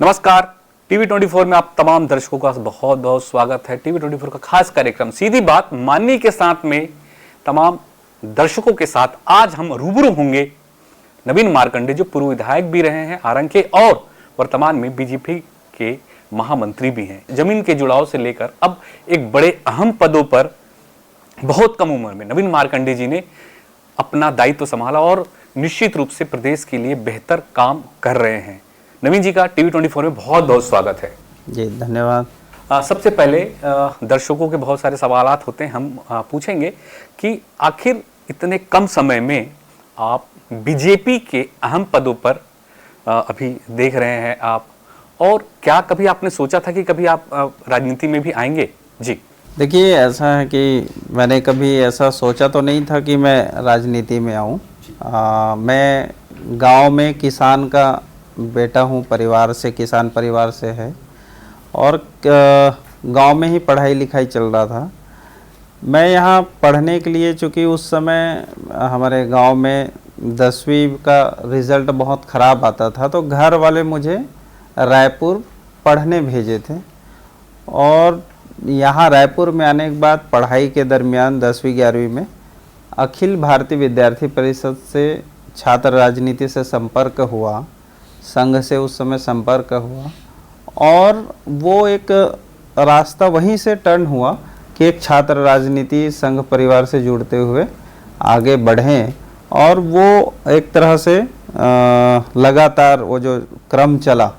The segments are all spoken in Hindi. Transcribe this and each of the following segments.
नमस्कार, टीवी 24 में आप तमाम दर्शकों का बहुत बहुत स्वागत है। टीवी 24 का खास कार्यक्रम सीधी बात माननी के साथ में तमाम दर्शकों के साथ आज हम रूबरू होंगे नवीन मार्कंडे, जो पूर्व विधायक भी रहे हैं आरंग के और वर्तमान में बीजेपी के महामंत्री भी हैं। जमीन के जुड़ाव से लेकर अब एक बड़े अहम पदों पर बहुत कम उम्र में नवीन मार्कंडे जी ने अपना दायित्व संभाला और निश्चित रूप से प्रदेश के लिए बेहतर काम कर रहे हैं। नवीन जी का टीवी 24 में बहुत बहुत स्वागत है जी। धन्यवाद। सबसे पहले दर्शकों के बहुत सारे सवालात होते हैं, हम पूछेंगे कि आखिर इतने कम समय में आप बीजेपी के अहम पदों पर अभी देख रहे हैं आप, और क्या कभी आपने सोचा था कि कभी आप राजनीति में भी आएंगे? जी देखिए, ऐसा है कि मैंने कभी ऐसा सोचा तो नहीं था कि मैं राजनीति में आऊँ। मैं गांव में किसान का बेटा हूँ, परिवार से किसान परिवार से है, और गांव में ही पढ़ाई लिखाई चल रहा था। मैं यहाँ पढ़ने के लिए, चूँकि उस समय हमारे गांव में 10वीं का रिज़ल्ट बहुत ख़राब आता था, तो घर वाले मुझे रायपुर पढ़ने भेजे थे। और यहाँ रायपुर में आने के बाद पढ़ाई के दरमियान 10वीं 11वीं में अखिल भारतीय विद्यार्थी परिषद से छात्र राजनीति से संपर्क हुआ, संघ से उस समय संपर्क हुआ, और वो एक रास्ता वहीं से टर्न हुआ कि एक छात्र राजनीति संघ परिवार से जुड़ते हुए आगे बढ़ें। और वो एक तरह से लगातार वो जो क्रम चला,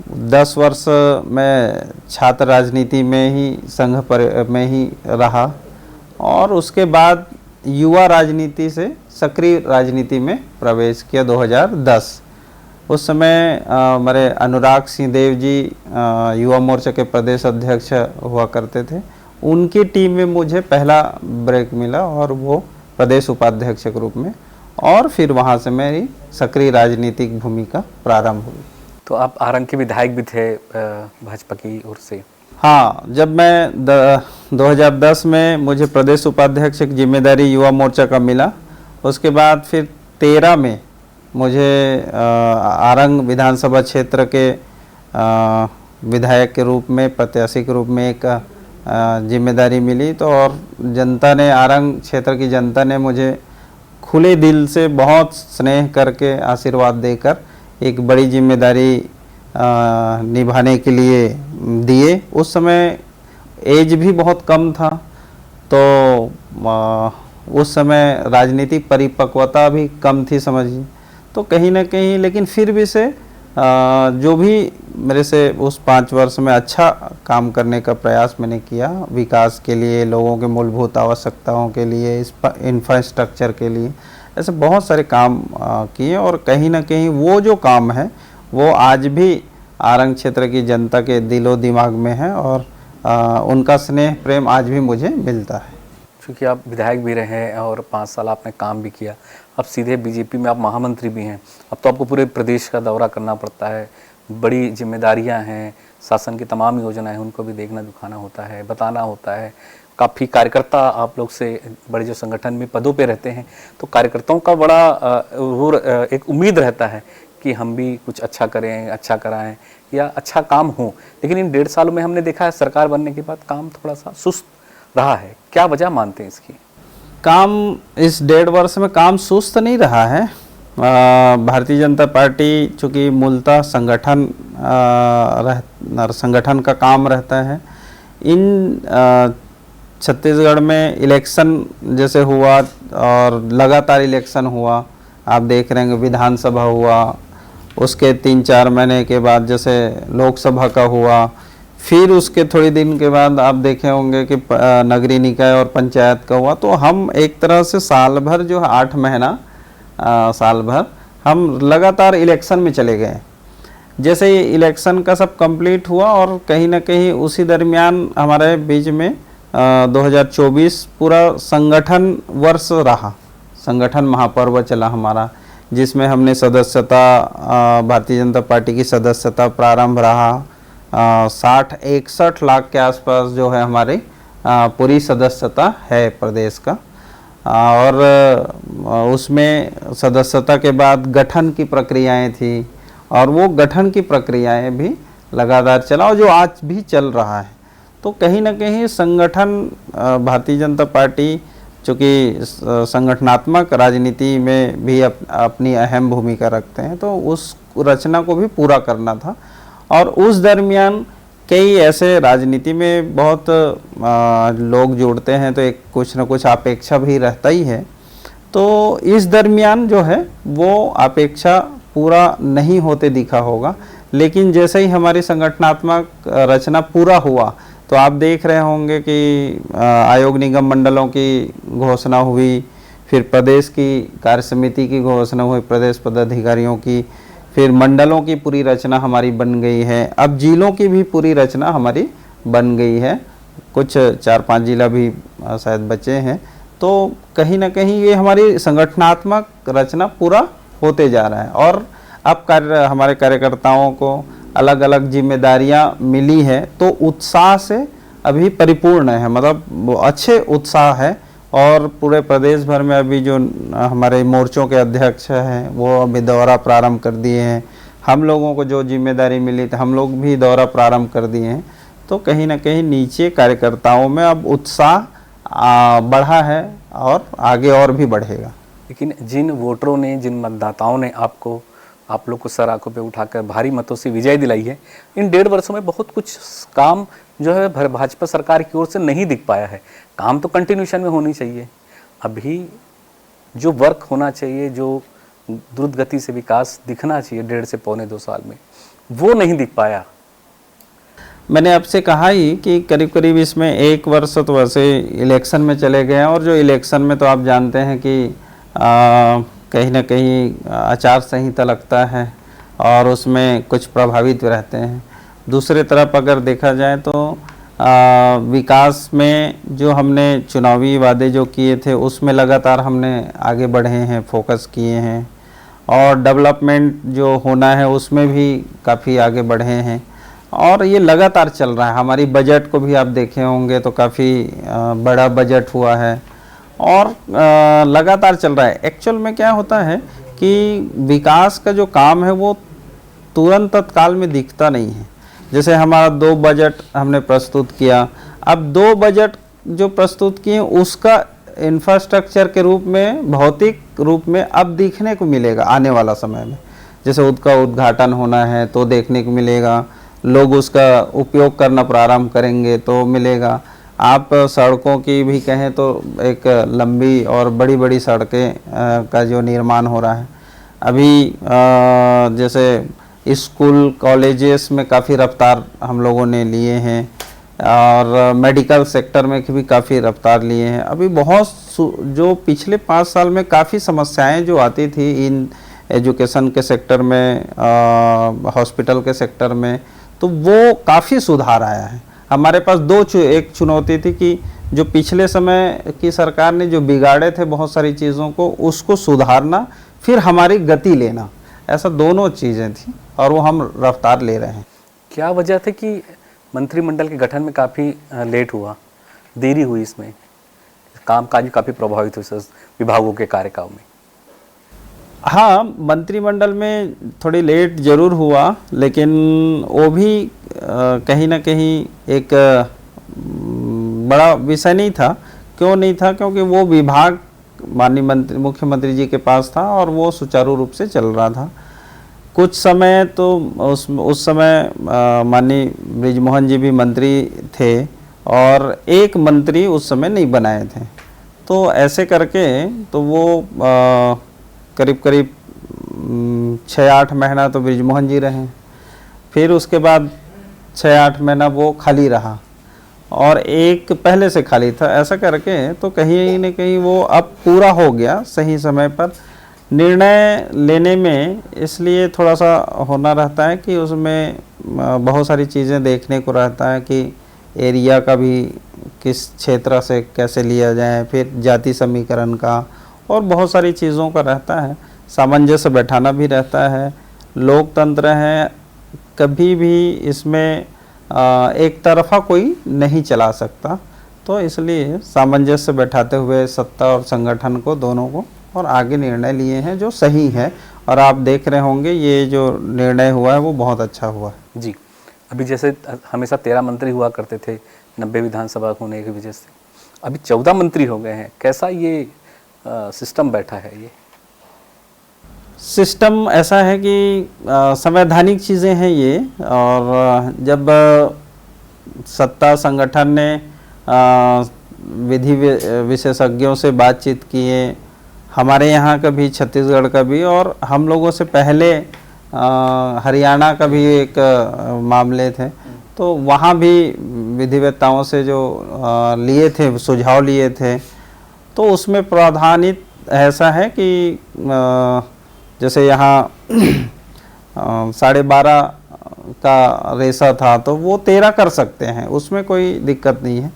10 वर्ष मैं छात्र राजनीति में ही संघ में ही रहा, और उसके बाद युवा राजनीति से सक्रिय राजनीति में प्रवेश किया 2010। उस समय हमारे अनुराग सिंह देव जी युवा मोर्चा के प्रदेश अध्यक्ष हुआ करते थे, उनकी टीम में मुझे पहला ब्रेक मिला और वो प्रदेश उपाध्यक्ष के रूप में, और फिर वहाँ से मेरी सक्रिय राजनीतिक भूमिका प्रारंभ हुई। तो आप आरंग के विधायक भी थे भाजपा की ओर से? हाँ, जब मैं 2010 में मुझे प्रदेश उपाध्यक्ष की जिम्मेदारी युवा मोर्चा का मिला, उसके बाद फिर 13 में मुझे आरंग विधानसभा क्षेत्र के विधायक के रूप में, प्रत्याशी के रूप में एक जिम्मेदारी मिली। तो और जनता ने, आरंग क्षेत्र की जनता ने मुझे खुले दिल से बहुत स्नेह करके आशीर्वाद देकर एक बड़ी जिम्मेदारी निभाने के लिए दिए। उस समय एज भी बहुत कम था, तो उस समय राजनीतिक परिपक्वता भी कम थी समझिए। तो कहीं ना कहीं, लेकिन फिर भी से जो भी मेरे से उस 5 वर्ष में अच्छा काम करने का प्रयास मैंने किया, विकास के लिए, लोगों के मूलभूत आवश्यकताओं के लिए, इस इंफ्रास्ट्रक्चर के लिए, ऐसे बहुत सारे काम किए। और कहीं ना कहीं वो जो काम है वो आज भी आरंग क्षेत्र की जनता के दिलो दिमाग में है, और उनका स्नेह प्रेम आज भी मुझे मिलता है। क्योंकि आप विधायक भी रहे और 5 साल आपने काम भी किया, अब सीधे बीजेपी में आप महामंत्री भी हैं। अब तो आपको पूरे प्रदेश का दौरा करना पड़ता है, बड़ी जिम्मेदारियां हैं, शासन की तमाम योजनाएं हैं, उनको भी देखना दिखाना होता है, बताना होता है। काफ़ी कार्यकर्ता आप लोग से बड़े जो संगठन में पदों पे रहते हैं, तो कार्यकर्ताओं का बड़ा एक उम्मीद रहता है कि हम भी कुछ अच्छा करें, अच्छा कराएं या अच्छा काम हो। लेकिन इन 1.5 सालों में हमने देखा है सरकार बनने के बाद काम थोड़ा सा सुस्त रहा है। क्या वजह मानते हैं इसकी? काम इस 1.5 वर्ष में काम सुस्त नहीं रहा है। भारतीय जनता पार्टी चूँकि मूलतः संगठन का काम रहता है। इन छत्तीसगढ़ में इलेक्शन जैसे हुआ और लगातार इलेक्शन हुआ, आप देख रहे हैं विधानसभा हुआ, उसके 3-4 महीने के बाद जैसे लोकसभा का हुआ, फिर उसके थोड़ी दिन के बाद आप देखे होंगे कि नगरीय निकाय और पंचायत का हुआ। तो हम एक तरह से साल भर जो है 8 महीना साल भर हम लगातार इलेक्शन में चले गए। जैसे ही इलेक्शन का सब कंप्लीट हुआ, और कहीं ना कहीं उसी दरमियान हमारे बीच में 2024 पूरा संगठन वर्ष रहा, संगठन महापर्व चला हमारा, जिसमें हमने सदस्यता, भारतीय जनता पार्टी की सदस्यता प्रारंभ रहा। 60-61 लाख के आसपास जो है हमारी पूरी सदस्यता है प्रदेश का। और उसमें सदस्यता के बाद गठन की प्रक्रियाएं थी, और वो गठन की प्रक्रियाएं भी लगातार चला और जो आज भी चल रहा है। तो कहीं ना कहीं संगठन भारतीय जनता पार्टी चूँकि संगठनात्मक राजनीति में भी अपनी अहम भूमिका रखते हैं, तो उस रचना को भी पूरा करना था। और उस दरमियान कई ऐसे राजनीति में बहुत लोग जुड़ते हैं, तो एक कुछ न कुछ अपेक्षा भी रहता ही है। तो इस दरमियान जो है वो अपेक्षा पूरा नहीं होते दिखा होगा, लेकिन जैसे ही हमारी संगठनात्मक रचना पूरा हुआ तो आप देख रहे होंगे कि आयोग निगम मंडलों की घोषणा हुई, फिर प्रदेश की कार्य समिति की घोषणा हुई, प्रदेश पदाधिकारियों की, फिर मंडलों की पूरी रचना हमारी बन गई है, अब जिलों की भी पूरी रचना हमारी बन गई है, कुछ 4-5 जिला भी शायद बचे हैं। तो कहीं ना कहीं ये हमारी संगठनात्मक रचना पूरा होते जा रहा है और अब हमारे कार्यकर्ताओं को अलग अलग जिम्मेदारियां मिली है, तो उत्साह से अभी परिपूर्ण है, मतलब वो अच्छे उत्साह है। और पूरे प्रदेश भर में अभी जो हमारे मोर्चों के अध्यक्ष हैं वो अभी दौरा प्रारंभ कर दिए हैं, हम लोगों को जो जिम्मेदारी मिली थी हम लोग भी दौरा प्रारंभ कर दिए हैं। तो कहीं ना कहीं नीचे कार्यकर्ताओं में अब उत्साह बढ़ा है और आगे और भी बढ़ेगा। लेकिन जिन वोटरों ने, जिन मतदाताओं ने आप लोग को सर आंखों पे उठाकर भारी मतों से विजय दिलाई है, इन 1.5 वर्षों में बहुत कुछ काम जो है भाजपा सरकार की ओर से नहीं दिख पाया है। काम तो कंटिन्यूशन में होनी चाहिए, अभी जो वर्क होना चाहिए, जो द्रुत गति से विकास दिखना चाहिए 1.5 से 1.25-2 साल में, वो नहीं दिख पाया। मैंने आपसे कहा ही कि करीब करीब इसमें 1 वर्ष तो वैसे इलेक्शन में चले गए हैं, और जो इलेक्शन में तो आप जानते हैं कि कहीं ना कहीं आचार संहिता लगता है और उसमें कुछ प्रभावित रहते हैं। दूसरी तरफ अगर देखा जाए तो विकास में जो हमने चुनावी वादे जो किए थे उसमें लगातार हमने आगे बढ़े हैं, फोकस किए हैं, और डेवलपमेंट जो होना है उसमें भी काफ़ी आगे बढ़े हैं, और ये लगातार चल रहा है। हमारी बजट को भी आप देखे होंगे तो काफ़ी बड़ा बजट हुआ है और लगातार चल रहा है। एक्चुअल में क्या होता है कि विकास का जो काम है वो तुरंत तत्काल में दिखता नहीं है। जैसे हमारा 2 बजट हमने प्रस्तुत किया, अब 2 बजट जो प्रस्तुत किए उसका इंफ्रास्ट्रक्चर के रूप में, भौतिक रूप में अब दिखने को मिलेगा आने वाला समय में। जैसे उसका उद्घाटन होना है तो देखने को मिलेगा, लोग उसका उपयोग करना प्रारंभ करेंगे तो मिलेगा। आप सड़कों की भी कहें तो एक लंबी और बड़ी बड़ी सड़कें का जो निर्माण हो रहा है अभी, जैसे स्कूल कॉलेजेस में काफ़ी रफ्तार हम लोगों ने लिए हैं, और मेडिकल सेक्टर में भी काफ़ी रफ्तार लिए हैं। अभी बहुत जो पिछले 5 साल में काफ़ी समस्याएं जो आती थी इन एजुकेशन के सेक्टर में, हॉस्पिटल के सेक्टर में, तो वो काफ़ी सुधार आया है। हमारे पास एक चुनौती थी कि जो पिछले समय की सरकार ने जो बिगाड़े थे बहुत सारी चीज़ों को, उसको सुधारना, फिर हमारी गति लेना, ऐसा दोनों चीज़ें थी और वो हम रफ्तार ले रहे हैं। क्या वजह थी कि मंत्रिमंडल के गठन में काफ़ी लेट हुआ, देरी हुई, इसमें कामकाज काफ़ी प्रभावित हुई विभागों के कार्यकाल में? हाँ, मंत्रिमंडल में थोड़ी लेट जरूर हुआ, लेकिन वो भी कहीं ना कहीं एक बड़ा विषय नहीं था। क्यों नहीं था? क्योंकि वो विभाग माननीय मुख्यमंत्री जी के पास था और वो सुचारू रूप से चल रहा था। कुछ समय तो उस समय माननीय बृजमोहन जी भी मंत्री थे और एक मंत्री उस समय नहीं बनाए थे, तो ऐसे करके तो वो करीब करीब 6-8 महीना तो बृजमोहन जी रहे, फिर उसके बाद 6-8 महीना वो खाली रहा और एक पहले से खाली था। ऐसा करके तो कहीं न कहीं वो अब पूरा हो गया सही समय पर। निर्णय लेने में इसलिए थोड़ा सा होना रहता है कि उसमें बहुत सारी चीज़ें देखने को रहता है कि एरिया का भी किस क्षेत्र से कैसे लिया जाए, फिर जाति समीकरण का और बहुत सारी चीज़ों का रहता है, सामंजस्य बैठाना भी रहता है। लोकतंत्र है, कभी भी इसमें एक तरफा कोई नहीं चला सकता, तो इसलिए सामंजस्य बैठाते हुए सत्ता और संगठन को, दोनों को, और आगे निर्णय लिए हैं जो सही है और आप देख रहे होंगे ये जो निर्णय हुआ है वो बहुत अच्छा हुआ है। जी, अभी जैसे हमेशा 13 मंत्री हुआ करते थे 90 विधानसभा होने की वजह से, अभी 14 मंत्री हो गए हैं। कैसा ये सिस्टम बैठा है? ये सिस्टम ऐसा है कि संवैधानिक चीज़ें हैं ये, और जब सत्ता संगठन ने विधि विशेषज्ञों से बातचीत की है, हमारे यहाँ का भी, छत्तीसगढ़ का भी, और हम लोगों से पहले हरियाणा का भी एक मामले थे, तो वहाँ भी विधिवेत्ताओं से जो लिए थे, सुझाव लिए थे, तो उसमें प्रावधानित ऐसा है कि जैसे यहाँ 12.5 का रेशा था तो वो 13 कर सकते हैं, उसमें कोई दिक्कत नहीं है।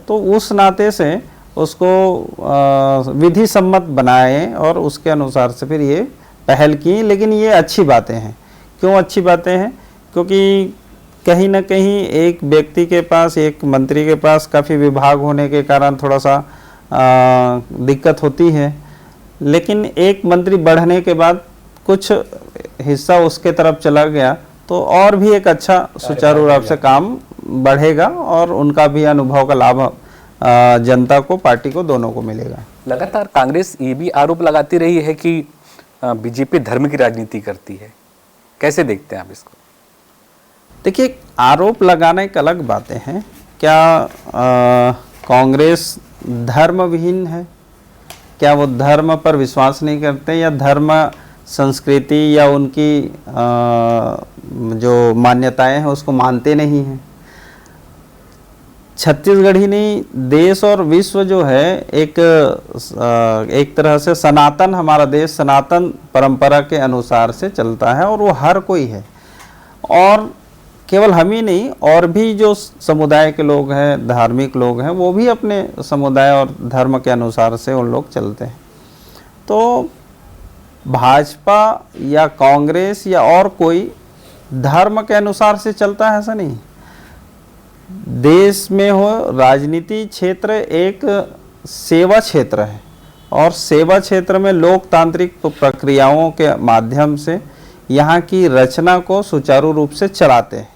तो उस नाते से उसको विधि सम्मत बनाए और उसके अनुसार से फिर ये पहल की। लेकिन ये अच्छी बातें हैं। क्यों अच्छी बातें हैं? क्योंकि कहीं ना कहीं एक व्यक्ति के पास, एक मंत्री के पास काफ़ी विभाग होने के कारण थोड़ा सा दिक्कत होती है, लेकिन एक मंत्री बढ़ने के बाद कुछ हिस्सा उसके तरफ चला गया तो और भी एक अच्छा सुचारू रूप से काम बढ़ेगा और उनका भी अनुभव का लाभ जनता को, पार्टी को, दोनों को मिलेगा। लगातार कांग्रेस ये भी आरोप लगाती रही है कि बीजेपी धर्म की राजनीति करती है। कैसे देखते हैं आप इसको? देखिए, आरोप लगाना एक अलग बातें हैं। क्या कांग्रेस धर्म विहीन है? क्या वो धर्म पर विश्वास नहीं करते, या धर्म, संस्कृति या उनकी जो मान्यताएं हैं उसको मानते नहीं हैं? छत्तीसगढ़ ही नहीं, देश और विश्व जो है एक तरह से सनातन, हमारा देश सनातन परंपरा के अनुसार से चलता है, और वो हर कोई है। और केवल हम ही नहीं, और भी जो समुदाय के लोग हैं, धार्मिक लोग हैं, वो भी अपने समुदाय और धर्म के अनुसार से उन लोग चलते हैं। तो भाजपा या कांग्रेस या और कोई धर्म के अनुसार से चलता है, ऐसा नहीं। देश में हो, राजनीति क्षेत्र एक सेवा क्षेत्र है, और सेवा क्षेत्र में लोकतांत्रिक प्रक्रियाओं के माध्यम से यहाँ की रचना को सुचारू रूप से चलाते हैं।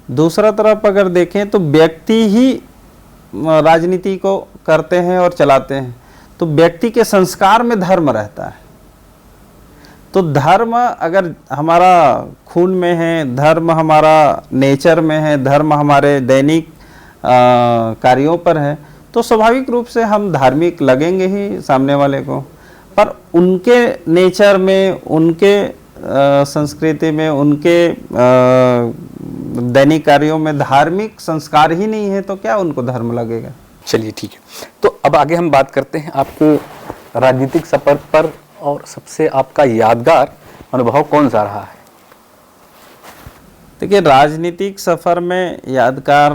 दूसरा तरफ अगर देखें तो व्यक्ति ही राजनीति को करते हैं और चलाते हैं, तो व्यक्ति के संस्कार में धर्म रहता है। तो धर्म अगर हमारा खून में है, धर्म हमारा नेचर में है, धर्म हमारे दैनिक कार्यों पर है, तो स्वाभाविक रूप से हम धार्मिक लगेंगे ही सामने वाले को। पर उनके नेचर में, उनके संस्कृति में, उनके दैनिक कार्यों में धार्मिक संस्कार ही नहीं है, तो क्या उनको धर्म लगेगा? चलिए ठीक है, तो अब आगे हम बात करते हैं आपके राजनीतिक सफर पर, और सबसे आपका यादगार अनुभव कौन सा रहा है? देखिए, राजनीतिक सफ़र में यादगार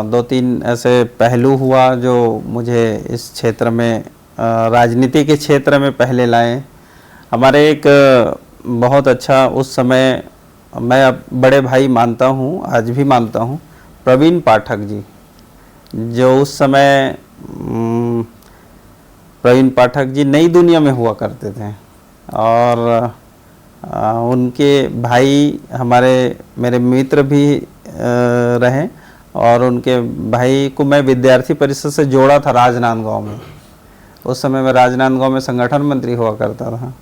2-3 ऐसे पहलू हुआ जो मुझे इस क्षेत्र में, राजनीति के क्षेत्र में पहले लाए। हमारे एक बहुत अच्छा, उस समय मैं अब बड़े भाई मानता हूँ, आज भी मानता हूँ, प्रवीण पाठक जी, जो उस समय प्रवीण पाठक जी नई दुनिया में हुआ करते थे, और उनके भाई मेरे मित्र भी रहे, और उनके भाई को मैं विद्यार्थी परिषद से जोड़ा था राजनांदगांव में। उस समय मैं राजनांदगांव में संगठन मंत्री हुआ करता था।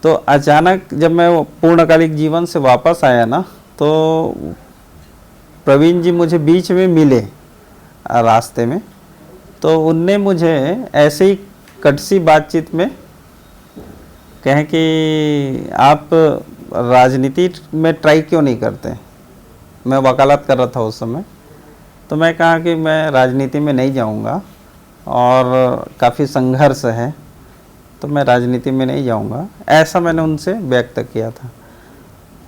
तो अचानक जब मैं पूर्णकालिक जीवन से वापस आया ना, तो प्रवीण जी मुझे बीच में मिले रास्ते में, तो उनने मुझे ऐसे ही कटसी बातचीत में कहे कि आप राजनीति में ट्राई क्यों नहीं करते। मैं वकालत कर रहा था उस समय, तो मैं कहा कि मैं राजनीति में नहीं जाऊंगा और काफ़ी संघर्ष है, तो मैं राजनीति में नहीं जाऊंगा, ऐसा मैंने उनसे व्यक्त किया था।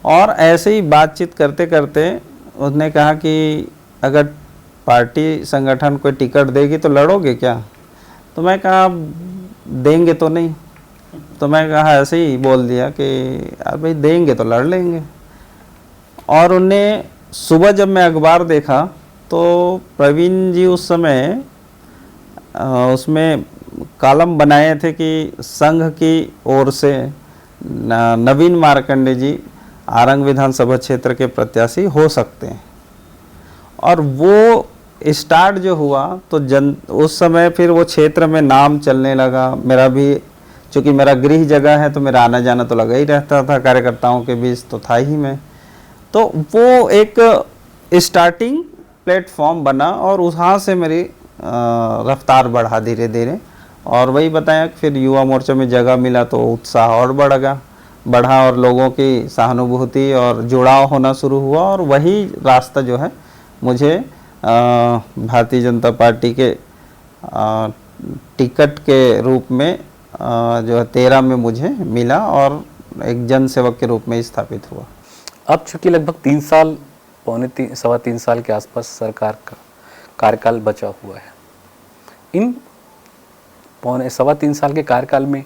और ऐसे ही बातचीत करते करते उसने कहा कि अगर पार्टी संगठन कोई टिकट देगी तो लड़ोगे क्या? तो मैं कहा देंगे तो नहीं। तो मैं कहा ऐसे ही बोल दिया कि यार भाई देंगे तो लड़ लेंगे। और उन्हें सुबह जब मैं अखबार देखा तो प्रवीण जी उस समय उसमें कॉलम बनाए थे कि संघ की ओर से नवीन मार्कंडे जी आरंग विधानसभा क्षेत्र के प्रत्याशी हो सकते हैं। और वो स्टार्ट जो हुआ तो उस समय फिर वो क्षेत्र में नाम चलने लगा। मेरा भी चूँकि मेरा गृह जगह है तो मेरा आना जाना तो लगा ही रहता था, कार्यकर्ताओं के बीच तो था ही मैं। तो वो एक स्टार्टिंग प्लेटफॉर्म बना और वहाँ से मेरी रफ्तार बढ़ा धीरे धीरे। और वही बताया कि फिर युवा मोर्चा में जगह मिला तो उत्साह और बढ़ा और लोगों की सहानुभूति और जुड़ाव होना शुरू हुआ। और वही रास्ता जो है मुझे भारतीय जनता पार्टी के टिकट के रूप में जो है 13 में मुझे मिला और एक जन सेवक के रूप में स्थापित हुआ। अब चूंकि लगभग 3 साल सवा तीन साल के आसपास सरकार का कार्यकाल बचा हुआ है, इन सवा तीन साल के कार्यकाल में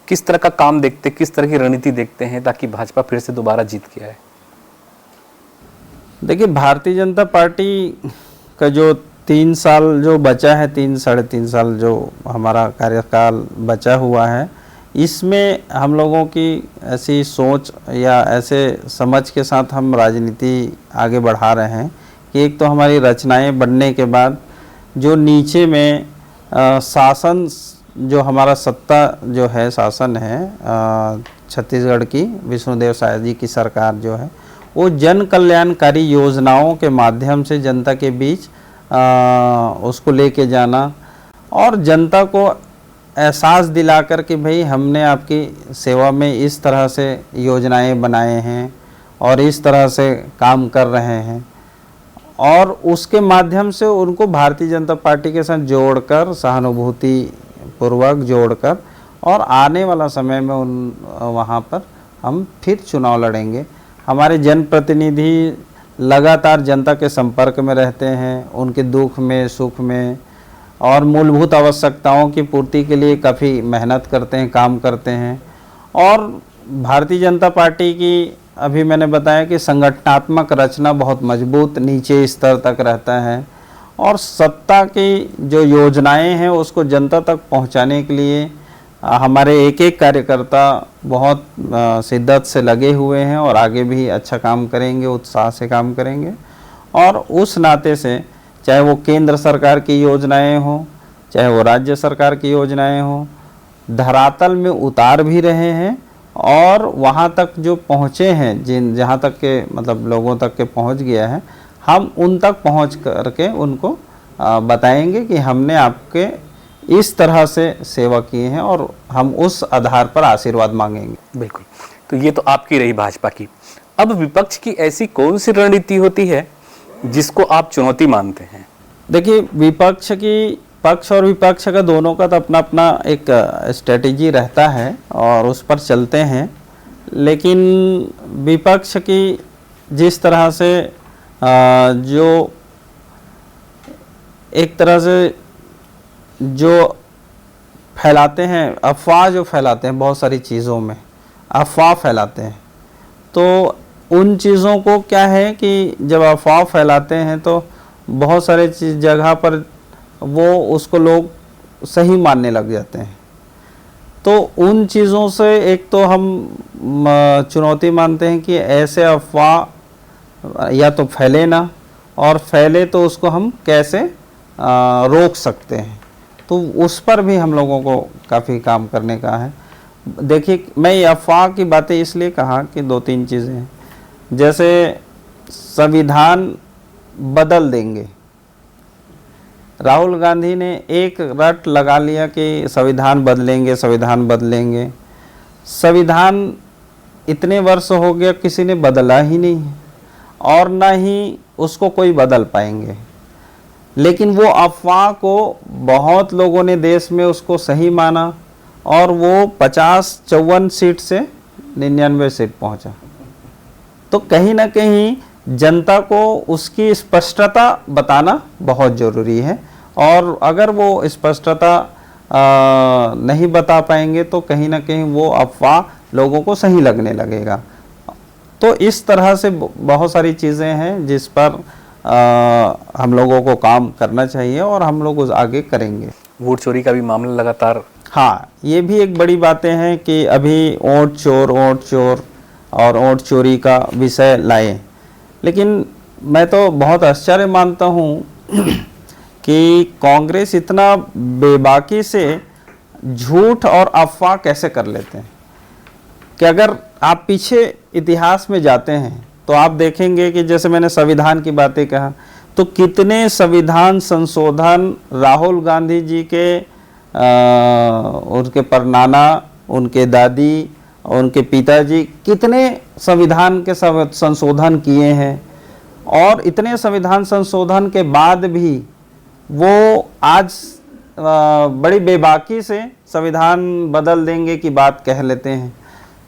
किस तरह का काम देखते, किस तरह की रणनीति देखते हैं ताकि भाजपा फिर से दोबारा जीत के आए? देखिए, भारतीय जनता पार्टी का जो 3 साल जो बचा है, 3-3.5 साल जो हमारा कार्यकाल बचा हुआ है, इसमें हम लोगों की ऐसी सोच या ऐसे समझ के साथ हम राजनीति आगे बढ़ा रहे हैं कि एक तो हमारी रचनाएं बनने के बाद जो नीचे में शासन जो हमारा सत्ता जो है शासन है छत्तीसगढ़ की विष्णुदेव साय जी की सरकार जो है वो जन कल्याणकारी योजनाओं के माध्यम से जनता के बीच उसको लेके जाना और जनता को एहसास दिलाकर कि भाई हमने आपकी सेवा में इस तरह से योजनाएं बनाए हैं और इस तरह से काम कर रहे हैं और उसके माध्यम से उनको भारतीय जनता पार्टी के साथ जोड़कर सहानुभूति पूर्वक जोड़कर और आने वाला समय में वहाँ पर हम फिर चुनाव लड़ेंगे। हमारे जनप्रतिनिधि लगातार जनता के संपर्क में रहते हैं, उनके दुख में सुख में और मूलभूत आवश्यकताओं की पूर्ति के लिए काफ़ी मेहनत करते हैं, काम करते हैं। और भारतीय जनता पार्टी की अभी मैंने बताया कि संगठनात्मक रचना बहुत मजबूत नीचे स्तर तक रहता है और सत्ता की जो योजनाएं हैं उसको जनता तक पहुंचाने के लिए हमारे एक एक कार्यकर्ता बहुत शिद्दत से लगे हुए हैं और आगे भी अच्छा काम करेंगे, उत्साह से काम करेंगे। और उस नाते से चाहे वो केंद्र सरकार की योजनाएं हों, चाहे वो राज्य सरकार की योजनाएं हों, धरातल में उतार भी रहे हैं और वहाँ तक जो पहुँचे हैं जहाँ तक के मतलब लोगों तक के पहुँच गया है, हम उन तक पहुँच करके उनको बताएंगे कि हमने आपके इस तरह से सेवा की है और हम उस आधार पर आशीर्वाद मांगेंगे। बिल्कुल, तो ये तो आपकी रही भाजपा की। अब विपक्ष की ऐसी कौन सी रणनीति होती है जिसको आप चुनौती मानते हैं? देखिए, विपक्ष की पक्ष और विपक्ष का दोनों का तो अपना अपना एक स्ट्रेटेजी रहता है और उस पर चलते हैं। लेकिन विपक्ष की जिस तरह से जो एक तरह से जो फैलाते हैं, अफवाह जो फैलाते हैं, बहुत सारी चीज़ों में अफवाह फैलाते हैं, तो उन चीज़ों को क्या है कि जब अफवाह फैलाते हैं तो बहुत सारे जगह पर वो उसको लोग सही मानने लग जाते हैं। तो उन चीज़ों से एक तो हम चुनौती मानते हैं कि ऐसे अफवाह या तो फैले ना, और फैले तो उसको हम कैसे रोक सकते हैं, तो उस पर भी हम लोगों को काफ़ी काम करने का है। देखिए, मैं ये अफवाह की बातें इसलिए कहा कि 2-3 चीज़ें हैं। जैसे संविधान बदल देंगे, राहुल गांधी ने एक रट लगा लिया कि संविधान बदलेंगे, संविधान बदलेंगे। संविधान इतने वर्ष हो गया किसी ने बदला ही नहीं है और ना ही उसको कोई बदल पाएंगे। लेकिन वो अफवाह को बहुत लोगों ने देश में उसको सही माना और वो 54 सीट से 99 सीट पहुंचा। तो कहीं ना कहीं जनता को उसकी स्पष्टता बताना बहुत ज़रूरी है और अगर वो स्पष्टता नहीं बता पाएंगे तो कहीं ना कहीं वो अफवाह लोगों को सही लगने लगेगा। तो इस तरह से बहुत सारी चीज़ें हैं जिस पर हम लोगों को काम करना चाहिए और हम लोग आगे करेंगे। वोट चोरी का भी मामला लगातार हाँ, ये भी एक बड़ी बातें हैं कि अभी वोट चोर और वोट चोरी का विषय लाए, लेकिन मैं तो बहुत आश्चर्य मानता हूँ कि कांग्रेस इतना बेबाकी से झूठ और अफवाह कैसे कर लेते हैं कि अगर आप पीछे इतिहास में जाते हैं तो आप देखेंगे कि जैसे मैंने संविधान की बातें कहा, तो कितने संविधान संशोधन राहुल गांधी जी के उनके परनाना, उनके दादी, उनके पिताजी कितने संविधान के संशोधन किए हैं, और इतने संविधान संशोधन के बाद भी वो आज बड़ी बेबाकी से संविधान बदल देंगे की बात कह लेते हैं।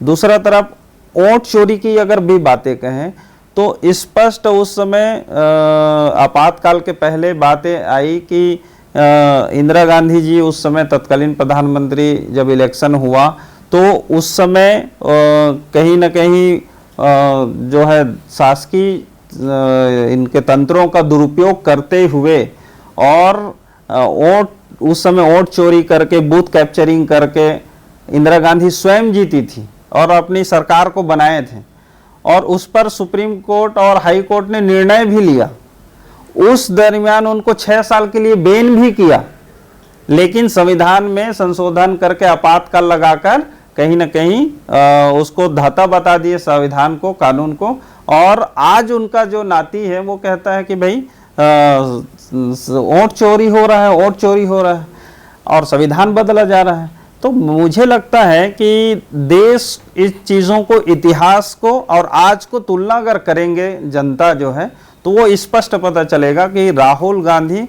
दूसरा तरफ वोट चोरी की अगर भी बातें कहें तो स्पष्ट उस समय आपातकाल के पहले बातें आई कि इंदिरा गांधी जी उस समय तत्कालीन प्रधानमंत्री जब इलेक्शन हुआ तो उस समय कहीं न कहीं जो है शासकीय इनके तंत्रों का दुरुपयोग करते हुए और वोट उस समय वोट चोरी करके बूथ कैप्चरिंग करके इंदिरा गांधी स्वयं जीती थी और अपनी सरकार को बनाए थे, और उस पर सुप्रीम कोर्ट और हाई कोर्ट ने निर्णय भी लिया। उस दरमियान उनको 6 साल के लिए बैन भी किया, लेकिन संविधान में संशोधन करके आपातकाल लगाकर कहीं न कहीं उसको धाता बता दिए संविधान को, कानून को, और आज उनका जो नाती है वो कहता है कि भाई वोट चोरी हो रहा है, वोट चोरी हो रहा है और संविधान बदला जा रहा है। तो मुझे लगता है कि देश इस चीज़ों को, इतिहास को और आज को तुलना अगर करेंगे जनता जो है, तो वो स्पष्ट पता चलेगा कि राहुल गांधी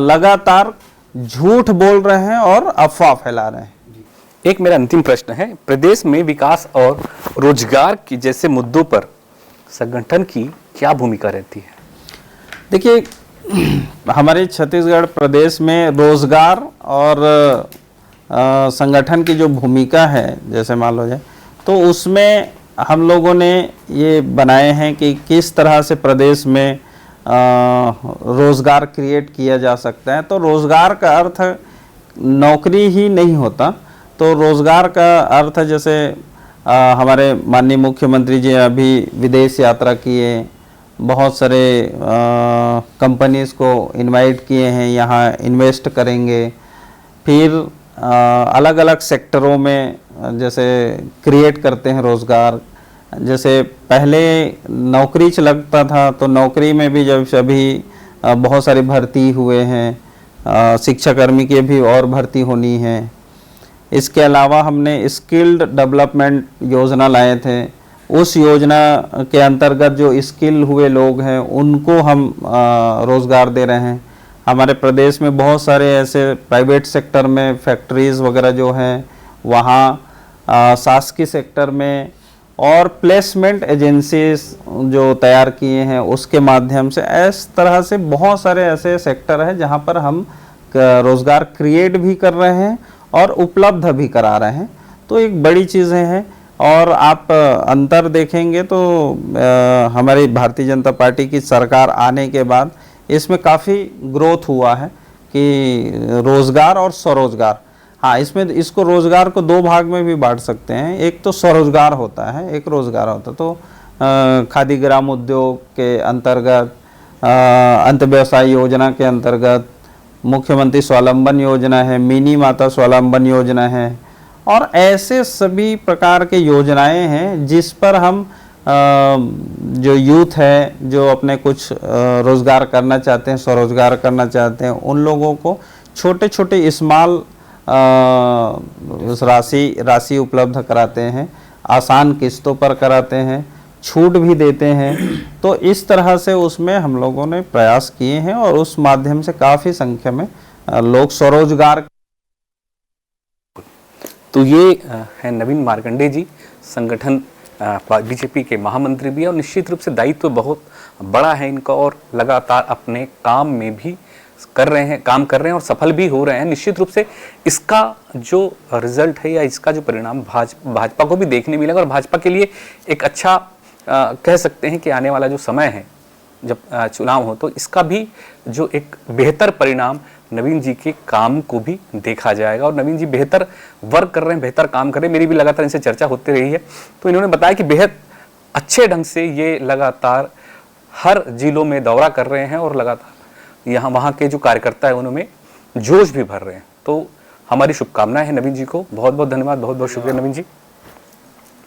लगातार झूठ बोल रहे हैं और अफवाह फैला रहे हैं। एक मेरा अंतिम प्रश्न है, प्रदेश में विकास और रोजगार की जैसे मुद्दों पर संगठन की क्या भूमिका रहती है? देखिए, हमारे छत्तीसगढ़ प्रदेश में रोजगार और संगठन की जो भूमिका है, जैसे मान लो जाए, तो उसमें हम लोगों ने ये बनाए हैं कि किस तरह से प्रदेश में रोज़गार क्रिएट किया जा सकता है। तो रोज़गार का अर्थ नौकरी ही नहीं होता, तो रोज़गार का अर्थ जैसे हमारे माननीय मुख्यमंत्री जी अभी विदेश यात्रा किए, बहुत सारे कंपनीज़ को इनवाइट किए हैं, यहाँ इन्वेस्ट करेंगे, फिर अलग अलग सेक्टरों में जैसे क्रिएट करते हैं रोज़गार। जैसे पहले नौकरी लगता था, तो नौकरी में भी जब अभी बहुत सारी भर्ती हुए हैं, शिक्षाकर्मी की भी और भर्ती होनी है। इसके अलावा हमने स्किल्ड डेवलपमेंट योजना लाए थे, उस योजना के अंतर्गत जो स्किल हुए लोग हैं उनको हम रोज़गार दे रहे हैं। हमारे प्रदेश में बहुत सारे ऐसे प्राइवेट सेक्टर में फैक्ट्रीज़ वगैरह जो हैं, वहाँ शासकीय सेक्टर में और प्लेसमेंट एजेंसीज जो तैयार किए हैं उसके माध्यम से, इस तरह से बहुत सारे ऐसे सेक्टर हैं जहाँ पर हम रोज़गार क्रिएट भी कर रहे हैं और उपलब्ध भी करा रहे हैं। तो एक बड़ी चीज़ें हैं। और आप अंतर देखेंगे तो हमारी भारतीय जनता पार्टी की सरकार आने के बाद इसमें काफ़ी ग्रोथ हुआ है कि रोज़गार और स्वरोज़गार। हाँ, इसमें इसको रोज़गार को 2 भाग में भी बांट सकते हैं। एक तो स्वरोज़गार होता है, एक रोज़गार होता है। तो खादी ग्राम उद्योग के अंतर्गत, अंत व्यवसाय योजना के अंतर्गत मुख्यमंत्री स्वावलंबन योजना है, मिनी माता स्वावलंबन योजना है, और ऐसे सभी प्रकार के योजनाएं हैं जिस पर हम जो यूथ है जो अपने कुछ रोज़गार करना चाहते हैं, स्वरोज़गार करना चाहते हैं, उन लोगों को छोटे छोटे स्मॉल राशि उपलब्ध कराते हैं, आसान किस्तों पर कराते हैं, छूट भी देते हैं। तो इस तरह से उसमें हम लोगों ने प्रयास किए हैं और उस माध्यम से काफ़ी संख्या में लोग स्वरोज़गार। तो ये है नवीन मार्कंडे जी, संगठन बीजेपी के महामंत्री भी है और निश्चित रूप से दायित्व बहुत बड़ा है इनका और लगातार अपने काम में भी काम कर रहे हैं और सफल भी हो रहे हैं। निश्चित रूप से इसका जो रिजल्ट है या इसका जो परिणाम भाजपा को भी देखने मिलेगा और भाजपा के लिए एक अच्छा कह सकते हैं कि आने वाला जो समय है जब चुनाव हो तो इसका भी जो एक बेहतर परिणाम नवीन जी के काम को भी देखा जाएगा। और नवीन जी बेहतर वर्क कर रहे हैं, बेहतर काम कर रहे हैं, मेरी भी लगातार इनसे चर्चा होती रही है। तो इन्होंने बताया कि बेहद अच्छे ढंग से ये लगातार हर जिलों में दौरा कर रहे हैं और लगातार यहाँ वहाँ के जो कार्यकर्ता है उनमें जोश भी भर रहे हैं। तो हमारी शुभकामनाएं हैं नवीन जी को। बहुत बहुत धन्यवाद, बहुत बहुत शुक्रिया नवीन जी।